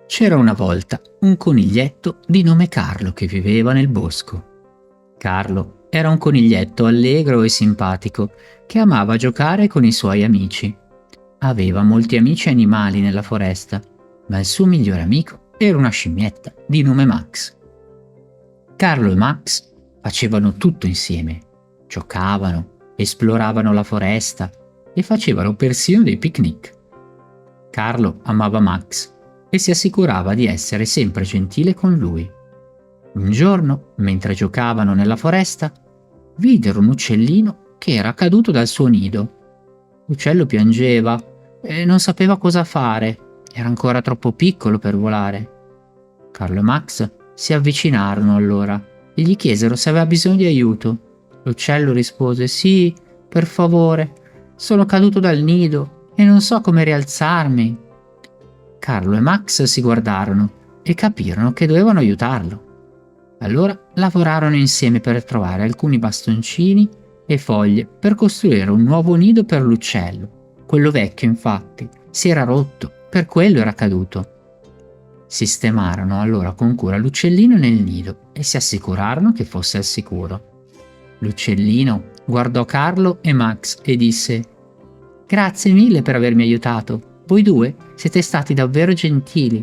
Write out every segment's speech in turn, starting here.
C'era una volta un coniglietto di nome Carlo che viveva nel bosco. Carlo era un coniglietto allegro e simpatico che amava giocare con i suoi amici. Aveva molti amici animali nella foresta, ma il suo migliore amico era una scimmietta di nome Max. Carlo e Max facevano tutto insieme. Giocavano, esploravano la foresta e facevano persino dei picnic. Carlo amava Max e si assicurava di essere sempre gentile con lui. Un giorno, mentre giocavano nella foresta, videro un uccellino che era caduto dal suo nido. L'uccello piangeva e non sapeva cosa fare, era ancora troppo piccolo per volare. Carlo e Max si avvicinarono allora e gli chiesero se aveva bisogno di aiuto. L'uccello rispose: «Sì, per favore, sono caduto dal nido e non so come rialzarmi». Carlo e Max si guardarono e capirono che dovevano aiutarlo. Allora lavorarono insieme per trovare alcuni bastoncini e foglie per costruire un nuovo nido per l'uccello. Quello vecchio, infatti, si era rotto, per quello era caduto. Sistemarono allora con cura l'uccellino nel nido e si assicurarono che fosse al sicuro. L'uccellino guardò Carlo e Max e disse: «Grazie mille per avermi aiutato. Voi due siete stati davvero gentili».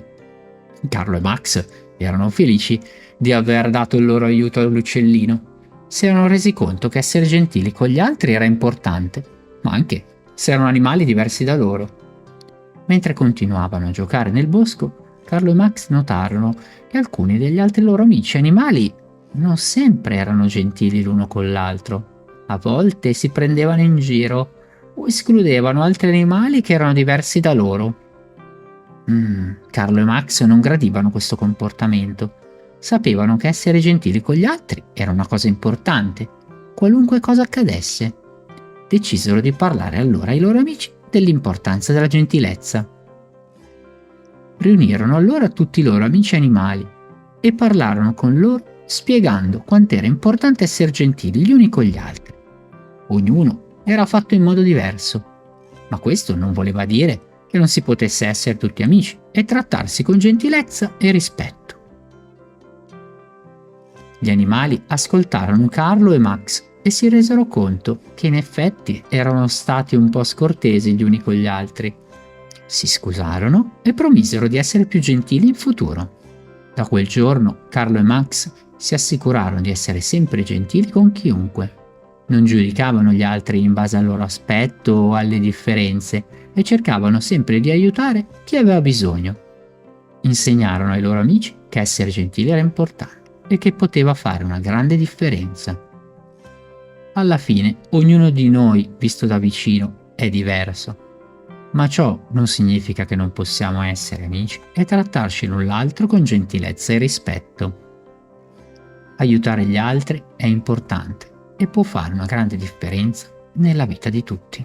Carlo e Max erano felici di aver dato il loro aiuto all'uccellino. Si erano resi conto che essere gentili con gli altri era importante, ma anche se erano animali diversi da loro. Mentre continuavano a giocare nel bosco, Carlo e Max notarono che alcuni degli altri loro amici animali non sempre erano gentili l'uno con l'altro. A volte si prendevano in giro o escludevano altri animali che erano diversi da loro. Carlo e Max non gradivano questo comportamento. Sapevano che essere gentili con gli altri era una cosa importante, qualunque cosa accadesse. Decisero di parlare allora ai loro amici dell'importanza della gentilezza. Riunirono allora tutti i loro amici animali e parlarono con loro spiegando quanto era importante essere gentili gli uni con gli altri. Ognuno era fatto in modo diverso, ma questo non voleva dire che non si potesse essere tutti amici e trattarsi con gentilezza e rispetto. Gli animali ascoltarono Carlo e Max e si resero conto che in effetti erano stati un po' scortesi gli uni con gli altri. Si scusarono e promisero di essere più gentili in futuro. Da quel giorno Carlo e Max si assicurarono di essere sempre gentili con chiunque. Non giudicavano gli altri in base al loro aspetto o alle differenze e cercavano sempre di aiutare chi aveva bisogno. Insegnarono ai loro amici che essere gentili era importante e che poteva fare una grande differenza. Alla fine, ognuno di noi, visto da vicino, è diverso. Ma ciò non significa che non possiamo essere amici e trattarci l'un l'altro con gentilezza e rispetto. Aiutare gli altri è importante e può fare una grande differenza nella vita di tutti.